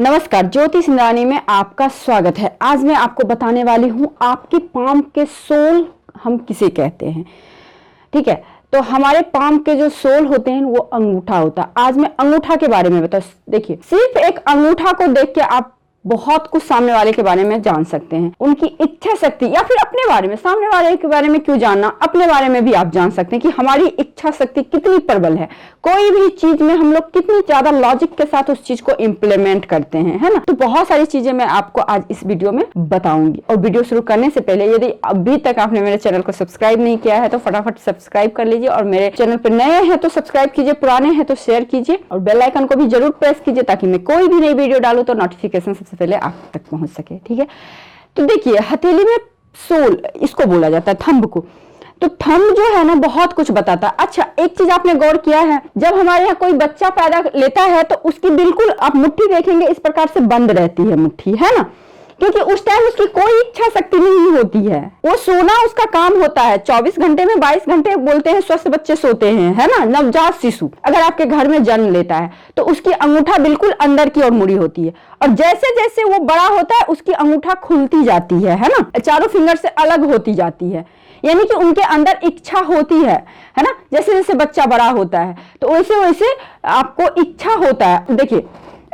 नमस्कार, ज्योति सिंधानी में आपका स्वागत है। आज मैं आपको बताने वाली हूँ आपकी पाम के सोल हम किसे कहते हैं। ठीक है, तो हमारे पाम के जो सोल होते हैं वो अंगूठा होता है। आज मैं अंगूठा के बारे में देखिए, सिर्फ एक अंगूठा को देख के आप बहुत कुछ सामने वाले के बारे में जान सकते हैं। उनकी इच्छा शक्ति या फिर अपने बारे में, सामने वाले के बारे में क्यों जानना, अपने बारे में भी आप जान सकते हैं कि हमारी इच्छा शक्ति कितनी प्रबल है। कोई भी चीज में हम लोग कितनी ज्यादा लॉजिक के साथ उस चीज को इम्प्लीमेंट करते हैं, है ना। तो बहुत सारी चीजें मैं आपको आज इस वीडियो में बताऊंगी। और वीडियो शुरू करने से पहले यदि अभी तक आपने मेरे चैनल को सब्सक्राइब नहीं किया है तो फटाफट सब्सक्राइब कर लीजिए। और मेरे चैनल पर नए हैं तो सब्सक्राइब कीजिए, पुराने हैं तो शेयर कीजिए और बेल आइकन को भी जरूर प्रेस कीजिए ताकि मैं कोई भी नई वीडियो डालूं तो नोटिफिकेशन पहले आप तक पहुंच सके। ठीक है, तो देखिए हथेली में सोल इसको बोला जाता है, थंब को। तो थंब जो है ना बहुत कुछ बताता है। अच्छा, एक चीज आपने गौर किया है, जब हमारे यहाँ कोई बच्चा पैदा लेता है तो उसकी बिल्कुल आप मुट्ठी देखेंगे इस प्रकार से बंद रहती है मुट्ठी, है ना, क्योंकि उस टाइम उसकी कोई इच्छा शक्ति नहीं होती है। वो सोना उसका काम होता है। 24 घंटे में 22 घंटे बोलते हैं स्वस्थ बच्चे सोते हैं, है ना। नवजात शिशु अगर आपके घर में जन्म लेता है तो उसकी अंगूठा बिल्कुल अंदर की ओर मुड़ी होती है और जैसे जैसे वो बड़ा होता है उसकी अंगूठा खुलती जाती है ना, चारों फिंगर से अलग होती जाती है। यानी कि उनके अंदर इच्छा होती है ना। जैसे जैसे बच्चा बड़ा होता है तो वैसे वैसे आपको इच्छा होता है। देखिए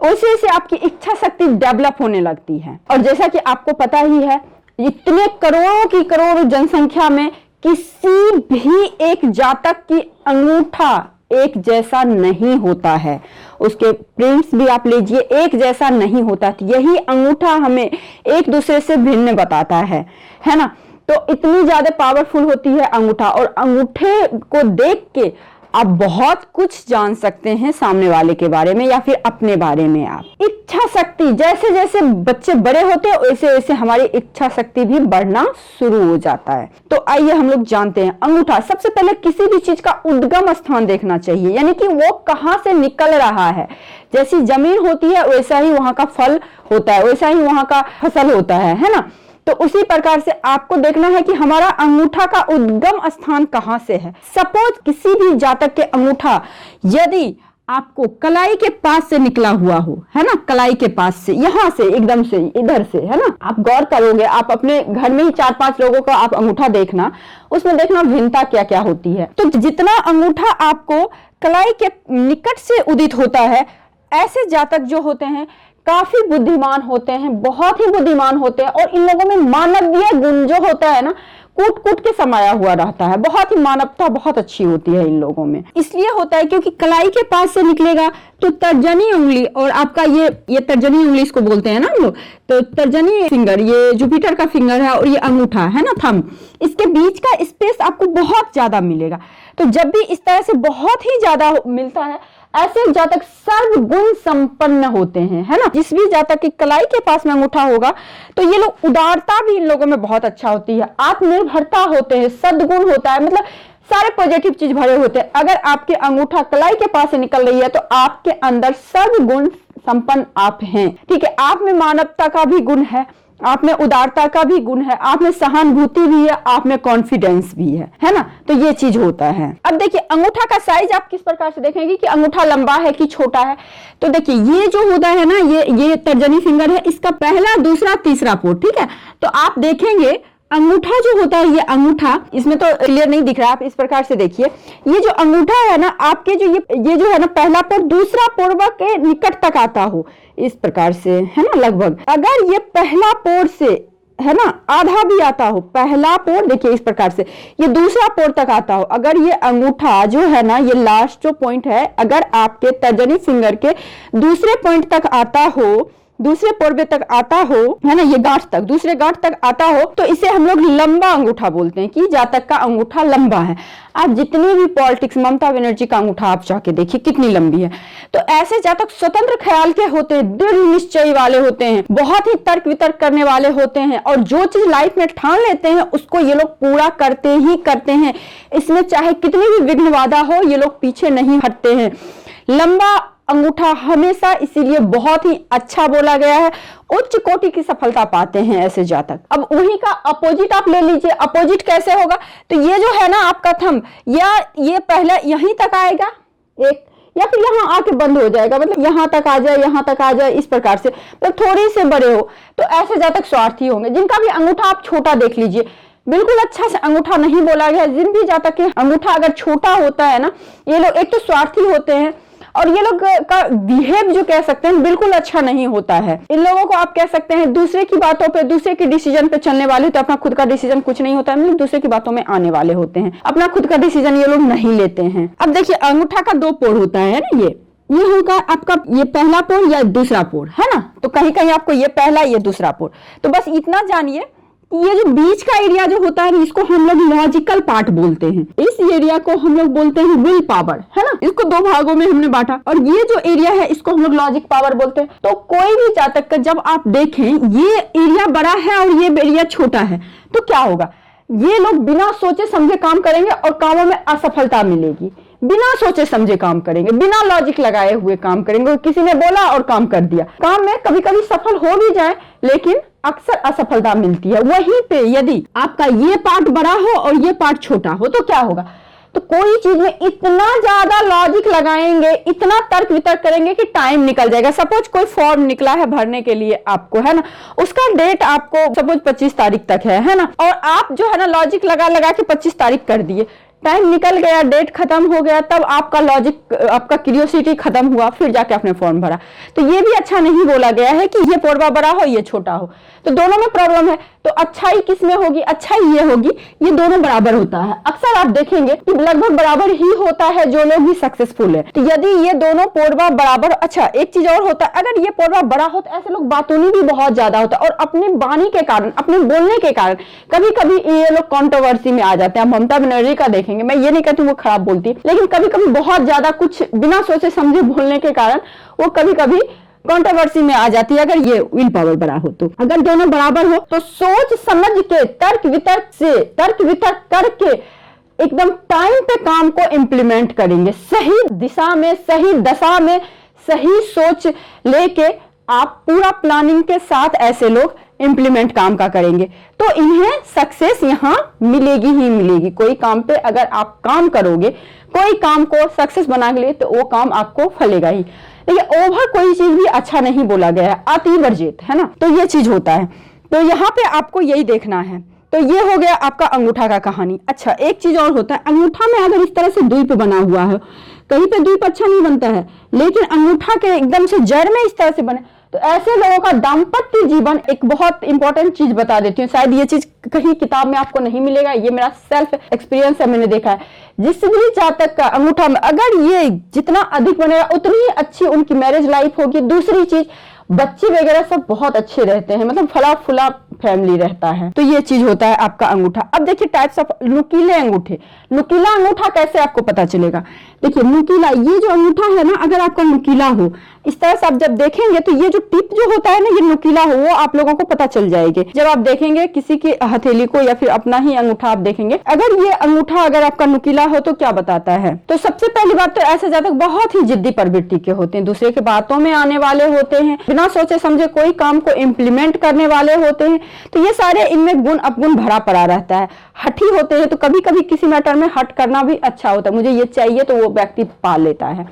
वैसे वैसे आपकी इच्छा शक्ति डेवलप होने लगती है। और जैसा कि आपको पता ही है, इतने करोड़ों की करोड़ जनसंख्या में किसी भी एक जातक की अंगूठा एक जैसा नहीं होता है। उसके प्रिंट्स भी आप लीजिए, एक जैसा नहीं होता। यही अंगूठा हमें एक दूसरे से भिन्न बताता है ना। तो इतनी ज्यादा पावरफुल होती है अंगूठा। और अंगूठे को देख के आप बहुत कुछ जान सकते हैं सामने वाले के बारे में या फिर अपने बारे में। आप इच्छा शक्ति, जैसे जैसे बच्चे बड़े होते हैं वैसे वैसे हमारी इच्छा शक्ति भी बढ़ना शुरू हो जाता है। तो आइए हम लोग जानते हैं अंगूठा। सबसे पहले किसी भी चीज का उद्गम स्थान देखना चाहिए, यानी कि वो कहाँ से निकल रहा है। जैसी जमीन होती है वैसा ही वहां का फल होता है, वैसा ही वहां का फसल होता है ना। तो उसी प्रकार से आपको देखना है कि हमारा अंगूठा का उद्गम स्थान कहां से है। सपोज किसी भी जातक के अंगूठा यदि आपको कलाई के पास से निकला हुआ हो, है ना, कलाई के पास से, यहां से एकदम से इधर से, है ना। आप गौर करोगे, आप अपने घर में ही 4-5 लोगों का आप अंगूठा देखना, उसमें देखना भिन्नता क्या क्या होती है। तो जितना अंगूठा आपको कलाई के निकट से उदित होता है, ऐसे जातक जो होते हैं काफी बुद्धिमान होते हैं, बहुत ही बुद्धिमान होते हैं। और इन लोगों में मानवीय गुण जो होता है ना, कूट कूट के समाया हुआ रहता है। बहुत ही मानवता बहुत अच्छी होती है इन लोगों में। इसलिए होता है क्योंकि कलाई के पास से निकलेगा तो तर्जनी उंगली और आपका ये तर्जनी उंगली इसको बोलते हैं ना हम लोग। तो तर्जनी फिंगर, ये जुपिटर का फिंगर है और ये अंगूठा है ना, थंब, इसके बीच का स्पेस आपको बहुत ज्यादा मिलेगा। तो जब भी इस तरह से बहुत ही ज्यादा मिलता है, ऐसे जातक सर्वगुण संपन्न होते हैं, है ना। जिस भी जातक की कलाई के पास में अंगूठा होगा तो ये लोग, उदारता भी इन लोगों में बहुत अच्छा होती है, आत्मनिर्भरता होते हैं, सद्गुण होता है, मतलब सारे पॉजिटिव चीज भरे होते हैं। अगर आपके अंगूठा कलाई के पास से निकल रही है तो आपके अंदर सर्वगुण संपन्न आप हैं। ठीक है, आप में मानवता का भी गुण है, आप में उदारता का भी गुण है, आप में सहानुभूति भी है, आप में कॉन्फिडेंस भी है ना। तो ये चीज होता है। अब देखिए अंगूठा का साइज आप किस प्रकार से देखेंगे कि अंगूठा लंबा है कि छोटा है। तो देखिए ये जो होता है ना, ये तर्जनी फिंगर है, इसका पहला, दूसरा, तीसरा पोर। ठीक है, तो आप देखेंगे अंगूठा जो होता है, ये अंगूठा, इसमें तो क्लियर नहीं दिख रहा, आप इस प्रकार से देखिए। ये जो अंगूठा है ना आपके, जो ये जो है ना, पहला पोर दूसरा पोर के निकट तक आता हो, इस प्रकार से, है ना, लगभग। अगर ये पहला पोर से, है ना, आधा भी आता हो, पहला पोर देखिए इस प्रकार से, ये दूसरा पोर तक आता हो, अगर ये अंगूठा जो है ना, ये लास्ट जो पॉइंट है, अगर आपके तर्जनी फिंगर के दूसरे पॉइंट तक आता हो, दूसरे पोर्वे तक आता हो, है ना, ये गांठ तक, दूसरे गांठ तक आता हो, तो इसे हम लोग लंबा अंगूठा बोलते हैं कि जातक का अंगूठा लंबा है। आप जितनी भी पॉलिटिक्स, ममता बनर्जी का अंगूठा आप जाके देखिए कितनी लंबी है। तो ऐसे जातक स्वतंत्र ख्याल के होते हैं, दृढ़ निश्चय वाले होते हैं, बहुत ही तर्क वितर्क करने वाले होते हैं और जो चीज लाइफ में ठान लेते हैं उसको ये लोग पूरा करते ही करते हैं। इसमें चाहे कितनी भी विघ्न बाधा हो, ये लोग पीछे नहीं हटते हैं। लंबा अंगूठा हमेशा इसीलिए बहुत ही अच्छा बोला गया है, उच्च कोटि की सफलता पाते हैं ऐसे जातक। अब वही का अपोजिट आप ले लीजिए, अपोजिट कैसे होगा, तो ये जो है ना आपका थंब, या ये पहले यहीं तक आएगा, एक या फिर यहाँ आके बंद हो जाएगा, मतलब यहाँ तक आ जाए, यहाँ तक आ जाए, इस प्रकार से, मतलब थोड़े से बड़े हो, तो ऐसे जातक स्वार्थी होंगे। जिनका भी अंगूठा आप छोटा देख लीजिए, बिल्कुल अच्छा से अंगूठा नहीं बोला गया, जिन भी जातक के अंगूठा अगर छोटा होता है ना, ये लोग एक तो स्वार्थी होते हैं, और ये लोग का बिहेव जो कह सकते हैं बिल्कुल अच्छा नहीं होता है। इन लोगों को आप कह सकते हैं दूसरे की बातों पे, दूसरे की डिसीजन पे चलने वाले, तो अपना खुद का डिसीजन कुछ नहीं होता है, मतलब दूसरे की बातों में आने वाले होते हैं, अपना खुद का डिसीजन ये लोग नहीं लेते हैं। अब देखिए, अंगूठा का 2 पोर होता है ना, ये होगा आपका ये पहला पोर या दूसरा पोर, है ना। तो कहीं कहीं आपको ये पहला, ये दूसरा पोर, तो बस इतना जानिए, ये जो बीच का एरिया जो होता है, इसको हम लोग लॉजिकल पार्ट बोलते हैं। इस एरिया को हम लोग बोलते हैं विल पावर, है ना। इसको 2 भागों में हमने बांटा, और ये जो एरिया है इसको हम लोग लॉजिक पावर बोलते हैं। तो कोई भी जातक का जब आप देखें ये एरिया बड़ा है और ये एरिया छोटा है, तो क्या होगा, ये लोग बिना सोचे समझे काम करेंगे और कामों में असफलता मिलेगी। बिना सोचे समझे काम करेंगे, बिना लॉजिक लगाए हुए काम करेंगे, किसी ने बोला और काम कर दिया। काम में कभी कभी सफल हो भी जाए, लेकिन अक्सर असफलता मिलती है। वहीं पे यदि आपका ये पार्ट बड़ा हो और ये पार्ट छोटा हो, तो क्या होगा, तो कोई चीज में इतना ज्यादा लॉजिक लगाएंगे, इतना तर्क वितर्क करेंगे कि टाइम निकल जाएगा। सपोज कोई फॉर्म निकला है भरने के लिए आपको, है ना, उसका डेट आपको सपोज 25 तारीख तक है ना, और आप जो है ना लॉजिक लगा लगा के 25 तारीख कर दिए, टाइम निकल गया, डेट खत्म हो गया, तब आपका लॉजिक, आपका क्यूरियोसिटी खत्म हुआ, फिर जाके आपने फॉर्म भरा। तो ये भी अच्छा नहीं बोला गया है कि ये पोरवा बड़ा हो, ये छोटा हो, तो दोनों में प्रॉब्लम है। तो अच्छाई किस में होगी, अच्छाई ये होगी, ये दोनों बराबर होता है। अक्सर आप देखेंगे कि लगभग बराबर ही होता है जो लोग भी सक्सेसफुल है। तो यदि ये दोनों पोरवा बराबर, अच्छा एक चीज और होता है, अगर ये पोरवा बड़ा हो तो ऐसे लोग बातूनी भी बहुत ज्यादा होता है, और अपने वाणी के कारण, अपने बोलने के कारण कभी कभी ये लोग कंट्रोवर्सी में आ जाते हैं। ममता बनर्जी का देखेंगे, मैं ये नहीं कहती वो खराब बोलती है, लेकिन कभी कभी बहुत ज्यादा कुछ बिना सोचे समझे बोलने के कारण वो कभी कभी कंट्रोवर्सी में आ जाती है। अगर ये विल पावर बड़ा हो, तो अगर दोनों बराबर हो तो सोच समझ के, तर्क वितर्क करके एकदम टाइम पे काम को इम्प्लीमेंट करेंगे, सही दिशा में, सही दशा में, सही सोच लेके आप पूरा प्लानिंग के साथ ऐसे लोग इंप्लीमेंट काम का करेंगे, तो इन्हें सक्सेस यहाँ मिलेगी ही मिलेगी। कोई काम पे अगर आप काम करोगे, कोई काम को सक्सेस बना के लिए, तो वो काम आपको फलेगा ही। लेकिन ओवर कोई चीज भी अच्छा नहीं बोला गया है, अति वर्जित, है ना, तो ये चीज होता है। तो यहाँ पे आपको यही देखना है। तो ये हो गया आपका अंगूठा का कहानी। अच्छा, एक चीज और होता है, अंगूठा में अगर इस तरह से द्वीप बना हुआ है, कहीं पे द्वीप अच्छा नहीं बनता है, लेकिन अंगूठा के एकदम से जड़ में इस तरह से बने, तो ऐसे लोगों का दाम्पत्य जीवन, एक बहुत इंपॉर्टेंट चीज बता देती हूँ, शायद ये चीज कहीं किताब में आपको नहीं मिलेगा, ये मेरा सेल्फ एक्सपीरियंस है, मैंने देखा है। जिस भी जातक का अंगूठा में अगर ये जितना अधिक बनेगा, उतनी ही अच्छी उनकी मैरिज लाइफ होगी। दूसरी चीज, बच्चे वगैरह सब बहुत अच्छे रहते हैं, मतलब फला फुला फैमिली रहता है। तो ये चीज होता है आपका अंगूठा। अब देखिए टाइप्स ऑफ नुकीले अंगूठे। नुकीला अंगूठा कैसे आपको पता चलेगा, देखिए नुकीला, ये जो अंगूठा है ना, अगर आपका नुकीला हो, इस तरह से आप जब देखेंगे तो ये जो टिप जो होता है ना, ये नुकीला हो, वो आप लोगों को पता चल जाएगी जब आप देखेंगे किसी की हथेली को या फिर अपना ही अंगूठा आप देखेंगे। अगर ये अंगूठा अगर आपका नुकीला हो तो क्या बताता है, तो सबसे पहली बात तो ऐसे जातक बहुत ही जिद्दी प्रवृत्ति के होते हैं, दूसरे के बातों में आने वाले होते हैं, बिना सोचे समझे कोई काम को इम्प्लीमेंट करने वाले होते हैं। तो ये सारे इनमें गुण अपगुण भरा पड़ा रहता है। हठी होते हैं, तो कभी कभी किसी मैटर में हट करना भी अच्छा होता है, मुझे ये चाहिए तो वो व्यक्ति पा लेता है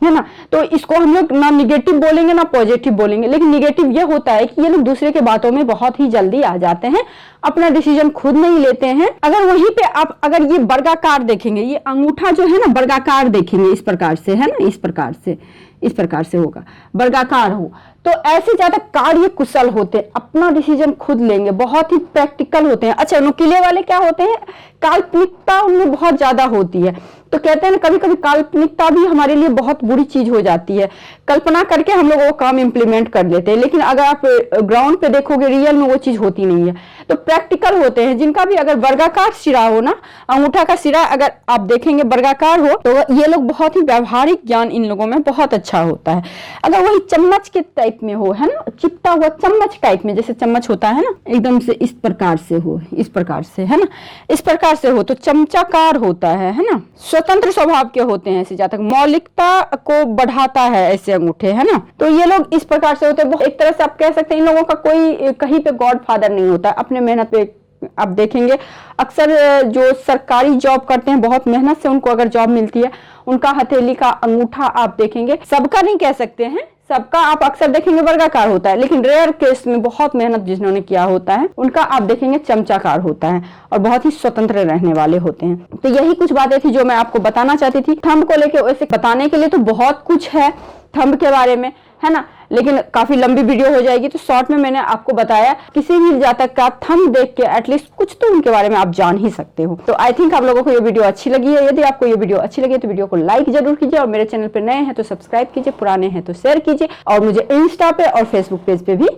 ना। तो इसको हम लोग ना निगेटिव बोलेंगे ना पॉजिटिव बोलेंगे, लेकिन निगेटिव ये होता है कि ये लोग दूसरे के बातों में बहुत ही जल्दी आ जाते हैं, अपना डिसीजन खुद नहीं लेते हैं। अगर वहीं पे आप अगर ये वर्गाकार देखेंगे, ये अंगूठा जो है ना वर्गाकार देखेंगे, इस प्रकार से, है ना, इस प्रकार से होगा, वर्गाकार हो, तो ऐसे ज्यादा कार्य कुशल होते हैं, अपना डिसीजन खुद लेंगे, बहुत ही प्रैक्टिकल होते हैं। अच्छा, नुकीले वाले क्या होते हैं, काल्पनिकता उनमें बहुत ज्यादा होती है। तो कहते हैं ना, कभी कभी काल्पनिकता भी हमारे लिए बहुत बुरी चीज हो जाती है, कल्पना करके हम लोग वो काम इंप्लीमेंट कर लेते हैं, लेकिन अगर आप ग्राउंड पे देखोगे रियल में वो चीज होती नहीं है। तो प्रैक्टिकल होते हैं, जिनका भी अगर वर्गाकार सिरा हो ना, अंगूठा का सिरा अगर आप देखेंगे वर्गाकार हो, तो ये लोग बहुत ही व्यवहारिक ज्ञान इन लोगों में बहुत अच्छा होता है। अगर वही चम्मच के टाइप में हो, है ना, चिपटा हुआ चम्मच टाइप में, जैसे चम्मच होता है ना, एकदम से इस प्रकार से हो, इस प्रकार से, है ना, इस प्रकार से हो, तो चमचाकार होता है ना, स्वतंत्र स्वभाव के होते हैं ऐसे जातक, मौलिकता को बढ़ाता है ऐसे अंगूठे, है ना। तो ये लोग इस प्रकार से होते हैं। एक तरह से आप कह सकते हैं इन लोगों का कोई कहीं पे गॉड फादर नहीं होता, अपने मेहनत पे आप देखेंगे अक्सर जो सरकारी जॉब करते हैं, बहुत मेहनत से उनको अगर जॉब मिलती है, उनका हथेली का अंगूठा आप देखेंगे, सबका नहीं कह सकते हैं, सबका आप अक्सर देखेंगे वर्गाकार होता है, लेकिन रेयर केस में बहुत मेहनत जिन्होंने किया होता है उनका आप देखेंगे चमचाकार होता है और बहुत ही स्वतंत्र रहने वाले होते हैं। तो यही कुछ बातें थी जो मैं आपको बताना चाहती थी। थंब को लेके वैसे बताने के लिए तो बहुत कुछ है थंब के बारे में, है ना, लेकिन काफी लंबी वीडियो हो जाएगी, तो शॉर्ट में मैंने आपको बताया किसी भी जातक का थंब देख के एटलीस्ट कुछ तो उनके बारे में आप जान ही सकते हो। तो आई थिंक आप लोगों को ये वीडियो अच्छी लगी है। यदि आपको ये वीडियो अच्छी लगी तो वीडियो को लाइक जरूर कीजिए और मेरे चैनल पे नए हैं तो सब्सक्राइब कीजिए, पुराने हैं तो शेयर कीजिए और मुझे इंस्टा पे और फेसबुक पेज पे भी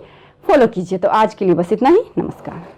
फॉलो कीजिए। तो आज के लिए बस इतना ही, नमस्कार।